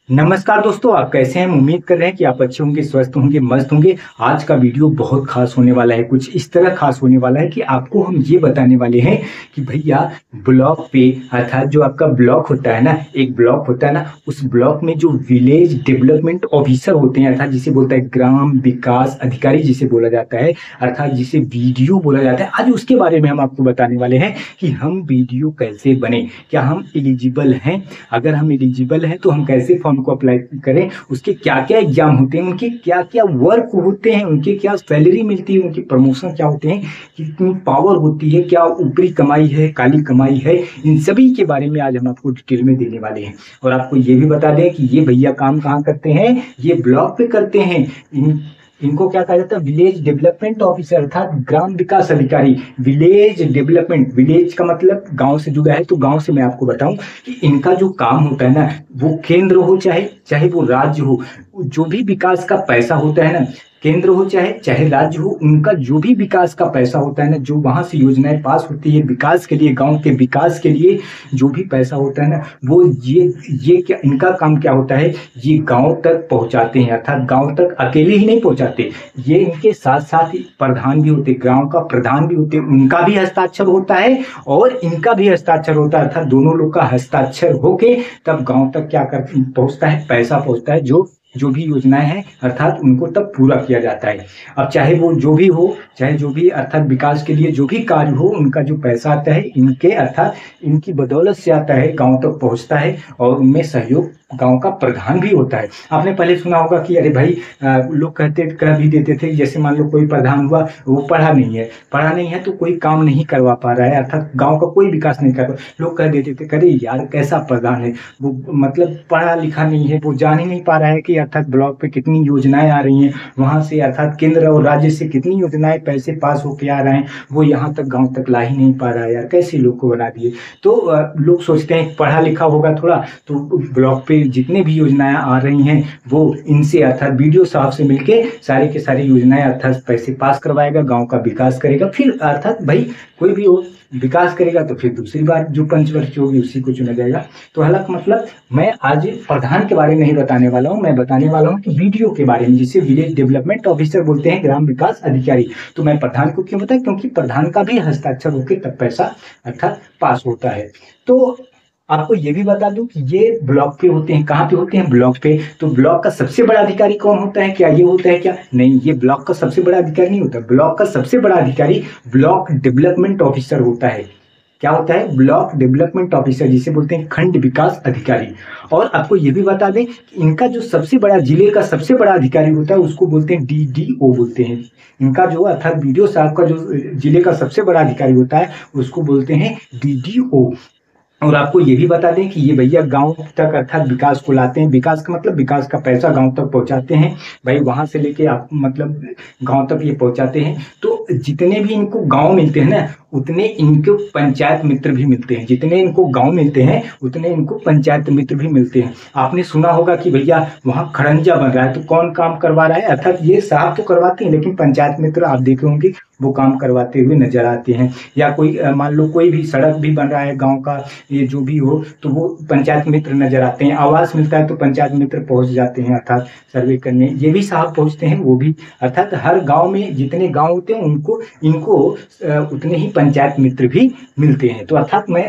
नमस्कार दोस्तों, आप कैसे हैं? उम्मीद कर रहे हैं कि आप अच्छे होंगे, स्वस्थ होंगे, मस्त होंगे। आज का वीडियो बहुत खास होने वाला है। कुछ इस तरह खास होने वाला है कि आपको हम ये बताने वाले हैं कि भैया ब्लॉक पे अर्थात जो आपका ब्लॉक होता है ना, एक ब्लॉक होता है ना, उस ब्लॉक में जो विलेज डेवलपमेंट ऑफिसर होते हैं अर्थात जिसे बोलता है ग्राम विकास अधिकारी जिसे बोला जाता है, अर्थात जिसे वीडियो बोला जाता है। आज उसके बारे में हम आपको बताने वाले हैं कि हम वीडियो कैसे बने, क्या हम एलिजिबल हैं। अगर हम एलिजिबल हैं तो हम कैसे फॉर्म को अप्लाई करें, उसके क्या क्या एग्जाम होते हैं, उनके क्या क्या वर्क होते हैं, उनके क्या सैलरी मिलती है, उनके प्रमोशन क्या होते हैं, कितनी पावर होती है, क्या ऊपरी कमाई है, काली कमाई है, इन सभी के बारे में आज हम आपको डिटेल में देने वाले हैं। और आपको ये भी बता दें कि ये भैया काम कहाँ करते हैं, ये ब्लॉक पे करते हैं। इनको क्या कहा जाता है? विलेज डेवलपमेंट ऑफिसर अर्थात ग्राम विकास अधिकारी। विलेज डेवलपमेंट, विलेज का मतलब गांव से जुड़ा है, तो गांव से मैं आपको बताऊं कि इनका जो काम होता है ना, वो केंद्र हो चाहे चाहे वो राज्य हो, जो भी विकास का पैसा होता है ना, केंद्र हो चाहे चाहे राज्य हो, उनका जो भी विकास का पैसा होता है ना, जो वहां से योजनाएं पास होती है विकास के लिए, गांव के विकास के लिए, जो भी पैसा होता है ना, वो ये क्या इनका काम क्या होता है, ये गांव तक पहुंचाते हैं। अर्थात गांव तक अकेले ही नहीं पहुंचाते, ये इनके साथ साथ ही प्रधान भी होते, गांव का प्रधान भी होते, उनका भी हस्ताक्षर होता है और इनका भी हस्ताक्षर होता है। अर्थात दोनों लोग का हस्ताक्षर होके तब गांव तक क्या कर पहुंचता है, पैसा पहुंचता है, जो जो भी योजनाएं हैं अर्थात उनको तब पूरा किया जाता है। अब चाहे वो जो भी हो, चाहे जो भी अर्थात विकास के लिए जो भी कार्य हो, उनका जो पैसा आता है इनके अर्थात इनकी बदौलत से आता है, गांव तक पहुंचता है और उनमें सहयोग गांव का प्रधान भी होता है। आपने पहले सुना होगा कि अरे भाई, लोग कह भी देते थे, जैसे मान लो कोई प्रधान हुआ, वो पढ़ा नहीं है तो कोई काम नहीं करवा पा रहा है, अर्थात गांव का कोई विकास नहीं कर पा। लोग कह देते थे, अरे यार कैसा प्रधान है वो, मतलब पढ़ा लिखा नहीं है, वो जान ही नहीं पा रहा है कि अर्थात ब्लॉक पे कितनी योजनाएं आ रही हैं, वहां से अर्थात केंद्र और राज्य से कितनी योजनाएं पैसे पास होके आ रहे हैं, वो यहाँ तक गाँव तक ला ही नहीं पा रहा है। यार कैसे लोग को बना दिए। तो लोग सोचते हैं पढ़ा लिखा होगा थोड़ा, तो ब्लॉक पे जितने भी योजनाएं आ रही हैं वो इनसे अर्थात बीडीओ साहब से मिलके सारी के सारी योजनाएं अर्थात पैसे पास करवाएगा, गांव का विकास करेगा। फिर अर्थात भाई कोई भी हो विकास करेगा तो फिर दूसरी बार जो पंचवर्षीय होगी उसी को चुना जाएगा। तो हालांकि मतलब मैं आज प्रधान के बारे में नहीं बताने वाला हूँ, मैं बताने वाला हूँ कि वीडियो के बारे में, जिसे विलेज डेवलपमेंट ऑफिसर बोलते हैं, ग्राम विकास अधिकारी। तो मैं प्रधान को क्यों बताया, क्योंकि प्रधान का भी हस्ताक्षर होकर तब पैसा अर्थात पास होता है। तो आपको ये भी बता दूं कि ये ब्लॉक पे होते हैं। कहाँ पे होते हैं? ब्लॉक पे। तो ब्लॉक का सबसे बड़ा अधिकारी कौन होता है? क्या ये होता है? क्या नहीं, ये ब्लॉक का सबसे बड़ा अधिकारी नहीं होता। ब्लॉक का सबसे बड़ा अधिकारी ब्लॉक डेवलपमेंट ऑफिसर होता है। क्या होता है? ब्लॉक डेवलपमेंट ऑफिसर, जिसे बोलते हैं खंड विकास अधिकारी। और आपको ये भी बता दें कि इनका जो सबसे बड़ा जिले का सबसे बड़ा अधिकारी होता है उसको बोलते हैं डीडीओ बोलते हैं। इनका जो अर्थात बीडीओ साहब का जो जिले का सबसे बड़ा अधिकारी होता है उसको बोलते हैं डीडीओ। और आपको ये भी बता दें कि ये भैया गांव तक अर्थात विकास को लाते हैं। विकास का मतलब विकास का पैसा गांव तक पहुंचाते हैं। भाई वहां से लेके आप मतलब गांव तक ये पहुंचाते हैं। तो जितने भी इनको गांव मिलते हैं ना, उतने इनको पंचायत मित्र भी मिलते हैं। जितने इनको गांव मिलते हैं उतने इनको पंचायत मित्र भी मिलते हैं। आपने सुना होगा कि भैया वहां खड़ंजा बन रहा है, तो कौन काम करवा रहा है? अर्थात ये साहब तो करवाते हैं, लेकिन पंचायत मित्र आप देखे होंगे वो काम करवाते हुए नजर आते हैं। या कोई मान लो कोई भी सड़क भी बन रहा है गांव का, ये जो भी हो, तो वो पंचायत मित्र नजर आते हैं। आवास मिलता है तो पंचायत मित्र पहुंच जाते हैं अर्थात सर्वे करने। ये भी साहब पहुंचते हैं, वो भी अर्थात हर गांव में जितने गांव होते हैं उनको इनको उतने ही पंचायत मित्र भी मिलते हैं। तो अर्थात मैं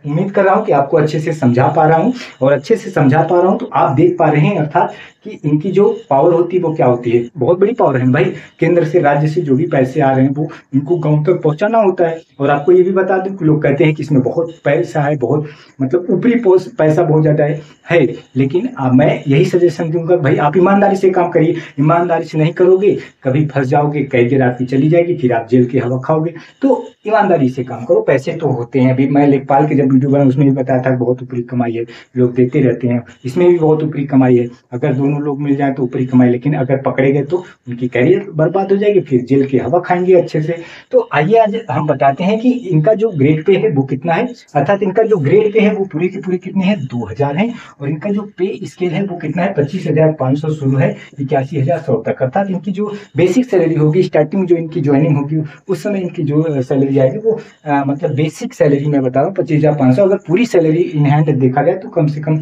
उम्मीद कर रहा हूँ कि आपको अच्छे से समझा पा रहा हूँ, और अच्छे से समझा पा रहा हूँ तो आप देख पा रहे हैं अर्थात कि इनकी जो पावर होती है वो क्या होती है। बहुत बड़ी पावर है भाई। केंद्र से राज्य से जो भी पैसे आ रहे हैं वो इनको गांव तक पहुंचाना होता है। और आपको ये भी बता दूं कि लोग कहते हैं कि इसमें बहुत पैसा है, बहुत मतलब ऊपरी पैसा बहुत ज्यादा है। लेकिन मैं यही सजेशन दूंगा, भाई आप ईमानदारी से काम करिए। ईमानदारी से नहीं करोगे कभी फंस जाओगे, कैरियर आपकी चली जाएगी, फिर आप जेल की हवा खाओगे। तो ईमानदारी से काम करो। पैसे तो होते हैं। अभी मैं लेखपाल की जब वीडियो बना उसमें भी बताया था बहुत ऊपरी कमाई है, लोग देते रहते हैं। इसमें भी बहुत ऊपरी कमाई है। अगर दोनों दोनों लोग मिल जाए तो ऊपरी कमाई, लेकिन अगर पकड़े गए तो उनकी कैरियर बर्बाद हो जाएगी, फिर जेल की हवा खाएंगे अच्छे से। तो आइए आज हम बताते हैं कि इनका जो ग्रेड पे है वो कितना है, अर्थात इनका जो ग्रेड पे है वो पूरे के पूरे कितने हैं, 2000 है। और इनका जो पे स्केल है वो कितना है, 25,500 शुरू है 81,100 तक। अर्थात इनकी जो बेसिक सैलरी होगी, स्टार्टिंग जो इनकी ज्वाइनिंग होगी उस समय इनकी जो सैलरी आएगी वो मतलब बेसिक सैलरी मैं बता रहा हूँ 25,500। अगर पूरी सैलरी इन हैंड देखा जाए तो कम से कम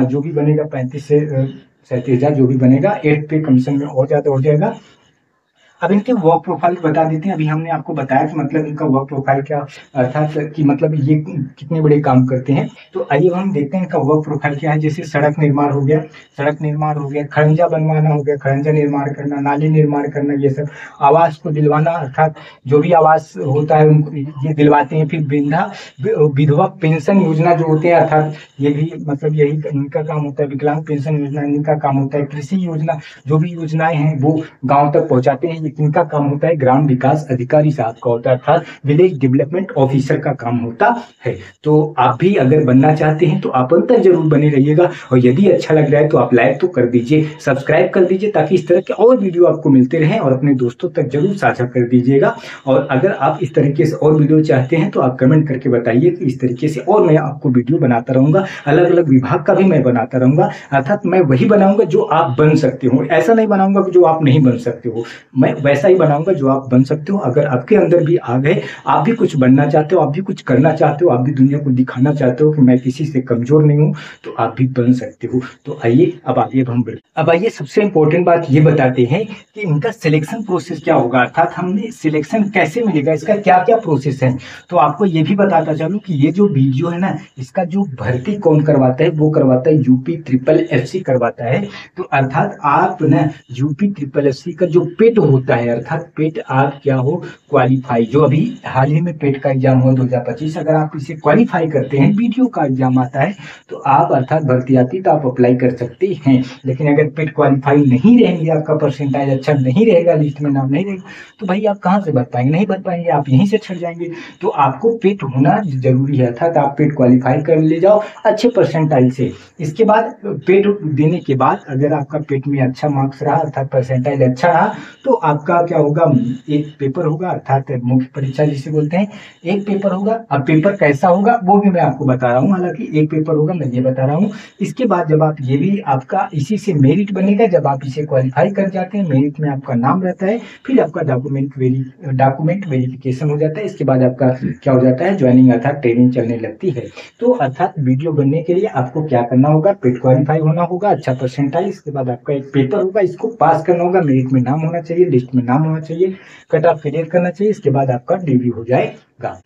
जो भी बनेगा 35 से 37,000 जो भी बनेगा। 8 पे कमीशन में और ज्यादा हो जाएगा। अब इनके वर्क प्रोफाइल बता देते हैं। अभी हमने आपको बताया कि मतलब इनका वर्क प्रोफाइल क्या, अर्थात कि मतलब ये कितने बड़े काम करते हैं। तो आइए हम देखते हैं इनका वर्क प्रोफाइल क्या है। जैसे सड़क निर्माण हो गया, सड़क निर्माण हो गया, खड़ंजा बनवाना हो गया, खड़ंजा निर्माण करना, नाली निर्माण करना, ये सब आवास को दिलवाना, अर्थात जो भी आवास होता है उनको ये दिलवाते हैं। फिर विधवा पेंशन योजना जो होते हैं, अर्थात ये भी मतलब यही इनका काम होता है। विकलांग पेंशन योजना इनका काम होता है। कृषि योजना जो भी योजनाएं हैं वो गांव तक पहुंचाते हैं, इनका काम होता है। ग्राम विकास अधिकारी साहब का होता है, अर्थात विलेज डेवलपमेंट ऑफिसर का काम होता है। तो आप भी अगर बनना चाहते हैं तो आप अंत तक जरूर बने रहिएगा, और यदि अच्छा लग रहा है तो आप लाइक तो कर दीजिए, सब्सक्राइब कर दीजिए, ताकि इस तरह के और वीडियो आपको मिलते रहें, और अपने दोस्तों तक जरूर साझा कर दीजिएगा। और अगर आप इस तरीके से और वीडियो चाहते हैं तो आप कमेंट करके बताइए कि इस तरीके से और मैं आपको वीडियो बनाता रहूंगा। अलग अलग विभाग का भी मैं बनाता रहूंगा, अर्थात मैं वही बनाऊंगा जो आप बन सकते हो, ऐसा नहीं बनाऊंगा जो आप नहीं बन सकते हो। मैं वैसा ही बनाऊंगा जो आप बन सकते हो। अगर आपके अंदर भी आ गए, आप भी कुछ बनना चाहते हो, आप भी कुछ करना चाहते हो, आप भी दुनिया को दिखाना चाहते हो कि मैं किसी से कमजोर नहीं हूं, तो आप भी बन सकते हो। तो आइए अब आइए सबसे इंपॉर्टेंट बात ये बताते हैं कि इनका सिलेक्शन प्रोसेस क्या होगा, अर्थात हमें सिलेक्शन कैसे मिलेगा, इसका क्या क्या प्रोसेस है। तो आपको ये भी बताता चलूं कि ये जो वीडियो है ना, इसका जो भर्ती कौन करवाता है, वो करवाता है यूपी ट्रिपल एससी करवाता है। तो अर्थात आप ना यूपी ट्रिपल एससी का जो पेट होता है, अर्थात पेट आप क्या हो क्वालिफाई, जो अभी हाल ही में पेट का एग्जाम हुआ 2025, अगर आप इसे क्वालिफाई करते हैं, वीडियो का एग्जाम आता है तो आप अर्थात भर्ती आती तो आप अप्लाई कर सकते हैं। लेकिन अगर पेट क्वालिफाई नहीं रहेंगे, आपका परसेंटाइज अच्छा नहीं रहेगा, लिस्ट में नाम नहीं रहेगा, तो भाई आप कहाँ से भर पाएंगे, नहीं भर पाएंगे, आप यहीं से छट जाएंगे। तो आपको पेट होना जरूरी है, अर्थात आप पेट क्वालिफाई कर ले जाओ अच्छे परसेंटाइल से। इसके बाद पेट देने के बाद अगर आपका पेट में अच्छा मार्क्स रहा, अर्थात परसेंटाइल अच्छा रहा, तो आपका क्या होगा, एक पेपर होगा, अर्थात मुख्य परीक्षा जिसे बोलते हैं, एक पेपर होगा। अब पेपर कैसा होगा वो भी मैं आपको बता रहा हूँ, हालांकि एक पेपर होगा मैं ये बता रहा हूँ। इसके बाद जब आप ये भी आपका इसी से मेरिट बनेगा, जब आप इसे क्वालिफाई कर जाते हैं, मेरिट में आपका नाम रहता है, फिर आपका डॉक्यूमेंट वेरिफिकेशन हो जाता है। इसके बाद आपका क्या हो जाता है, ज्वाइनिंग अर्थात ट्रेनिंग चलने लगती है। तो अर्थात वीडियो बनने के लिए आपको क्या करना होगा, पेट क्वालिफाई होना होगा, अच्छा परसेंटाइल, इसके बाद आपका एक पेपर होगा, इसको पास करना होगा, मेरिट में नाम होना चाहिए, लिस्ट में नाम होना चाहिए, कट ऑफ क्लियर करना चाहिए, इसके बाद आपका डिग्री हो जाएगा।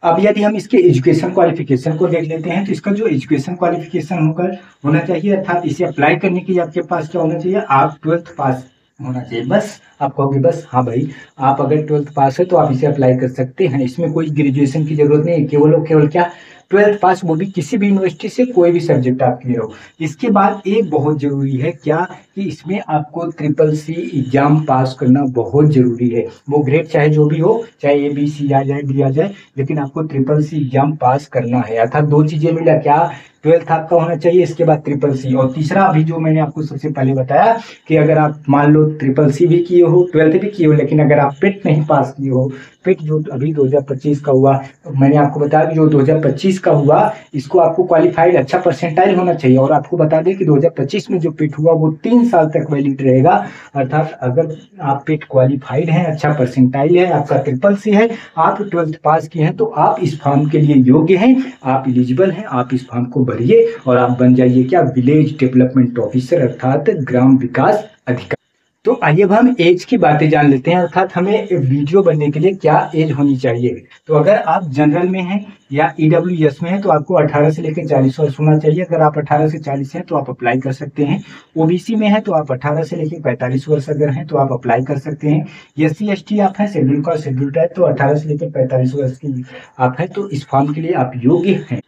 अब यदि हम इसके एजुकेशन क्वालिफिकेशन को देख लेते हैं, तो इसका जो एजुकेशन क्वालिफिकेशन होना चाहिए, अर्थात इसे अप्लाई करने के लिए आपके पास क्या होना चाहिए, आप 12th पास होना चाहिए। बस आप कहोगे बस हाँ भाई, आप अगर 12th पास है तो आप इसे अप्लाई कर सकते हैं, इसमें कोई ग्रेजुएशन की जरूरत नहीं है, केवल और केवल क्या 12th पास, वो भी किसी भी यूनिवर्सिटी से, कोई भी सब्जेक्ट आप क्लियर हो। इसके बाद एक बहुत जरूरी है क्या, कि इसमें आपको ट्रिपल सी एग्जाम पास करना बहुत जरूरी है। वो ग्रेड चाहे जो भी हो, चाहे ABC आ जाए, D आ जाए, लेकिन आपको ट्रिपल सी एग्जाम पास करना है। अर्थात दो चीजें मिला, क्या 12th आपका होना चाहिए, इसके बाद ट्रिपल सी, और तीसरा अभी जो मैंने आपको सबसे पहले बताया कि अगर आप मान लो ट्रिपल सी भी किए हो, 12th भी किए हो, लेकिन अगर आप पेट नहीं पास किए हो, पेट जो अभी 2025 का हुआ, मैंने आपको बताया कि जो 2025 का हुआ, इसको आपको क्वालिफाइड अच्छा परसेंटाइल होना चाहिए। और आपको बता दें कि 2025 में जो पेट हुआ वो 3 साल तक वैलिड रहेगा। अर्थात अगर आप पेट क्वालिफाइड हैं, अच्छा परसेंटाइल है, आपका ट्रिपल सी है, आप 12th पास किए हैं, तो आप इस फॉर्म के लिए योग्य हैं, आप एलिजिबल हैं, आप इस फॉर्म को भरिए और आप बन जाइए क्या, विलेज डेवलपमेंट ऑफिसर, अर्थात ग्राम विकास अधिकारी। तो आइए अब हम एज की बातें जान लेते हैं, अर्थात हमें वीडियो बनने के लिए क्या एज होनी चाहिए। तो अगर आप जनरल में हैं या EWS में हैं तो आपको 18 से लेकर 40 वर्ष होना चाहिए। अगर आप 18 से 40 हैं तो आप अप्लाई कर सकते हैं। OBC में है तो आप 18 से लेकर 45 वर्ष अगर हैं तो आप अप्लाई कर सकते हैं। SC ST आप हैं, शेड्यूल कास्ट शेड्यूल ट्राइब, तो 18 से लेकर 45 वर्ष की आप हैं, तो इस फॉर्म के लिए आप योग्य हैं।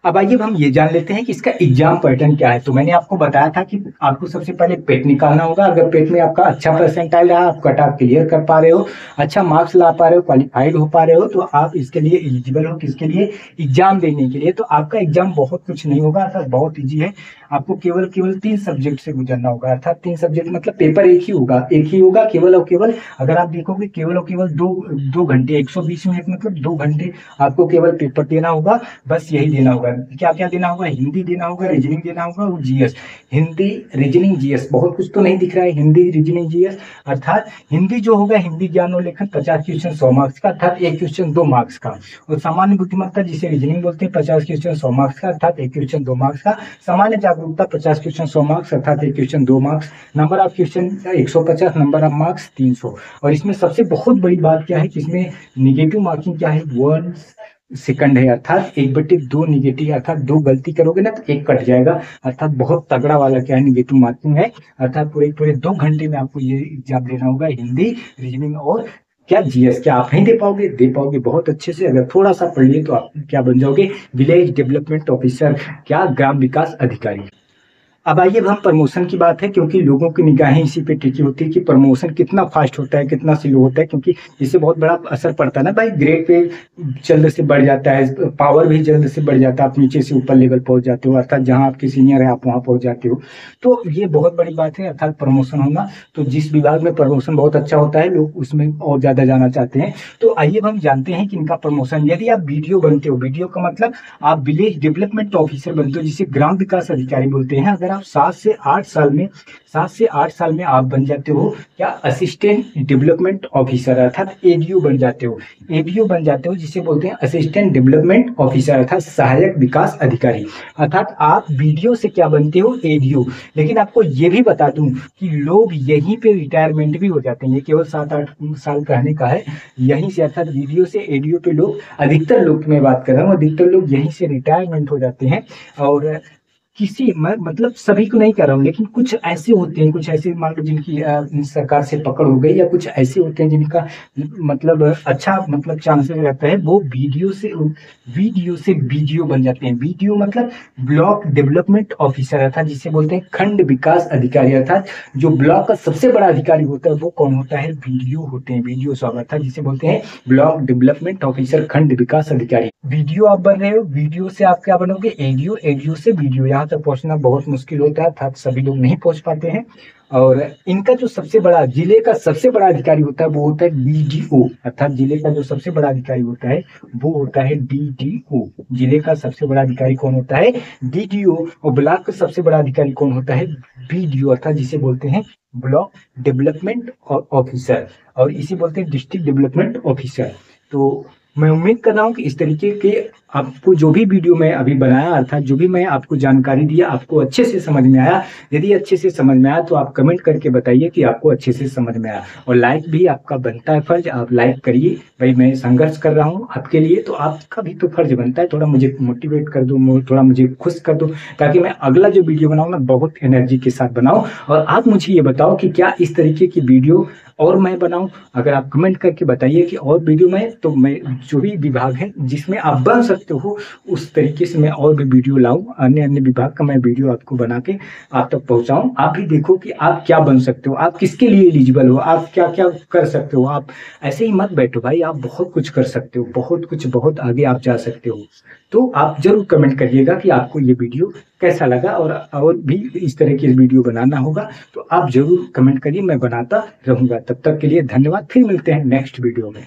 अब आइए हम ये जान लेते हैं कि इसका एग्जाम पैटर्न क्या है। तो मैंने आपको बताया था कि आपको सबसे पहले पेट निकालना होगा। अगर पेट में आपका अच्छा परसेंटाइल रहा, आप कट ऑफ क्लियर कर पा रहे हो, अच्छा मार्क्स ला पा रहे हो, क्वालिफाइड हो पा रहे हो, तो आप इसके लिए एलिजिबल हो किसके लिए, एग्जाम देने के लिए। तो आपका एग्जाम बहुत कुछ नहीं होगा, अर्थात बहुत ईजी है। आपको केवल केवल 3 सब्जेक्ट से गुजरना होगा, अर्थात 3 सब्जेक्ट मतलब पेपर एक ही होगा केवल और केवल। अगर आप देखोगे केवल और केवल दो घंटे 120 मिनट मतलब 2 घंटे आपको केवल पेपर देना होगा, बस यही देना होगा। क्या क्या देना होगा, हिंदी देना होगा, रीजनिंग देना होगा और जीएस। हिंदी रीजनिंग जीएस, बहुत कुछ तो नहीं दिख रहा है, हिंदी रीजनिंग जीएस। अर्थात हिंदी जो होगा, हिंदी ज्ञान और लेखन 50 क्वेश्चन 100 मार्क्स का, अर्थात एक क्वेश्चन 2 मार्क्स का। और सामान्य बुद्धिमत्ता जिसे रीजनिंग बोलते हैं 50 क्वेश्चन 100 मार्क्स का, अर्थात एक क्वेश्चन 2 मार्क्स का। सामान्य जागरूकता 50 क्वेश्चन 100 मार्क्स, अर्थात एक question 2 marks. Number of question 150, number of marks 300। और इसमें सबसे बहुत बड़ी बात क्या है कि इसमें निगेटिव मार्किंग क्या है, 1 सेकंड है, अर्थात 1/2 निगेटिव, अर्थात 2 गलती करोगे ना तो 1 कट जाएगा, अर्थात बहुत तगड़ा वाला क्या है, निगेटिव मार्किंग है। अर्थात पूरे पूरे 2 घंटे में आपको ये एग्जाम देना होगा, हिंदी रीजनिंग और क्या जीएस। क्या आप नहीं दे पाओगे, दे पाओगे बहुत अच्छे से। अगर थोड़ा सा पढ़ लिए तो आप क्या बन जाओगे, विलेज डेवलपमेंट ऑफिसर, क्या ग्राम विकास अधिकारी। अब आइए हम प्रमोशन की बात है, क्योंकि लोगों की निगाहें इसी पे टिकी होती है कि प्रमोशन कितना फास्ट होता है, कितना स्लो होता है, क्योंकि इससे बहुत बड़ा असर पड़ता है ना भाई। ग्रेड पे जल्द से बढ़ जाता है, पावर भी जल्द से बढ़ जाता है, आप नीचे से ऊपर लेवल पहुंच जाते हो, अर्थात जहां आपके सीनियर है आप वहां पहुंच जाते हो। तो ये बहुत बड़ी बात है, अर्थात प्रमोशन होना। तो जिस विभाग में प्रमोशन बहुत अच्छा होता है, लोग उसमें और ज्यादा जाना चाहते हैं। तो आइए हम जानते हैं कि इनका प्रमोशन, यदि आप बीडीओ बनते हो, बीडीओ का मतलब आप विलेज डेवलपमेंट ऑफिसर बनते हो, जिसे ग्राम विकास अधिकारी बोलते हैं। अगर आप 7 से 8 साल में आप बन जाते हो क्या, असिस्टेंट डेवलपमेंट ऑफिसर, अर्थात एडीओ बन जाते हो। एडीओ बन जाते हो जिसे बोलते हैं असिस्टेंट डेवलपमेंट ऑफिसर, अर्थात सहायक विकास अधिकारी। अर्थात आप बीडीओ से क्या बनते हो, एडीओ। लेकिन आपको ये भी बता दूं कि लोग यहीं पे रिटायरमेंट भी हो जाते हैं, ये केवल 7-8 साल कहने का है यहीं से, अर्थात बीडीओ से एडीओ पे लोग, अधिकतर लोग की मैं बात कर रहा हूँ, अधिकतर लोग यहीं से रिटायरमेंट हो जाते हैं। और किसी मतलब सभी को नहीं कर रहा हूँ, लेकिन कुछ ऐसे होते हैं, कुछ ऐसे मान लो जिनकी सरकार से पकड़ हो गई, या कुछ ऐसे होते हैं जिनका मतलब अच्छा मतलब चांसेस रहता है, वो वीडियो से बीडीओ बन जाते हैं। बीडीओ मतलब ब्लॉक डेवलपमेंट ऑफिसर, अर्थात जिसे बोलते हैं खंड विकास अधिकारी। अर्थात जो ब्लॉक का सबसे बड़ा अधिकारी होता है वो कौन होता है, बीडीओ होते हैं, बीडीओ साहब, अर्थात जिसे बोलते हैं ब्लॉक डेवलपमेंट ऑफिसर, खंड विकास अधिकारी। वीडियो आप बन रहे हो, वीडियो से आप क्या बनोगे, एडीओ, एडीओ से वीडियो। यहाँ तक पहुंचना बहुत मुश्किल होता है, अर्थात सभी लोग नहीं पहुंच पाते हैं। और इनका जो सबसे बड़ा जिले का सबसे बड़ा अधिकारी होता है वो होता है डीडीओ, अर्थात जिले का जो सबसे बड़ा अधिकारी होता है वो होता है डीडीओ। जिले का सबसे बड़ा अधिकारी कौन होता है, डीडीओ। और ब्लॉक का सबसे बड़ा अधिकारी कौन होता है, बीडीओ, अर्थात जिसे बोलते हैं ब्लॉक डेवलपमेंट ऑफिसर, और इसे बोलते हैं डिस्ट्रिक्ट डेवलपमेंट ऑफिसर। तो मैं उम्मीद कर रहा हूँ कि इस तरीके के आपको जो भी वीडियो मैं अभी बनाया, अर्थात जो भी मैं आपको जानकारी दिया, आपको अच्छे से समझ में आया। यदि अच्छे से समझ में आया तो आप कमेंट करके बताइए कि आपको अच्छे से समझ में आया। और लाइक भी आपका बनता है फर्ज, आप लाइक करिए भाई। मैं संघर्ष कर रहा हूँ आपके लिए, तो आपका भी तो फर्ज बनता है, थोड़ा मुझे मोटिवेट कर दो, थोड़ा मुझे खुश कर दो, ताकि मैं अगला जो वीडियो बनाऊँ ना बहुत एनर्जी के साथ बनाऊँ। और आप मुझे ये बताओ कि क्या इस तरीके की वीडियो और मैं बनाऊं। अगर आप कमेंट करके बताइए कि और वीडियो में, तो मैं जो भी विभाग है जिसमें आप बन सकते हो उस तरीके से मैं और भी वीडियो लाऊं, अन्य अन्य विभाग का मैं वीडियो आपको बना के आप तक पहुंचाऊं। आप भी देखो कि आप क्या बन सकते हो, आप किसके लिए एलिजिबल हो, आप क्या क्या कर सकते हो। आप ऐसे ही मत बैठो भाई, आप बहुत कुछ कर सकते हो, बहुत कुछ, बहुत आगे आप जा सकते हो। तो आप जरूर कमेंट करिएगा कि आपको ये वीडियो कैसा लगा, और भी इस तरह की वीडियो बनाना होगा तो आप जरूर कमेंट करिए, मैं बनाता रहूंगा। तब तक के लिए धन्यवाद, फिर मिलते हैं नेक्स्ट वीडियो में।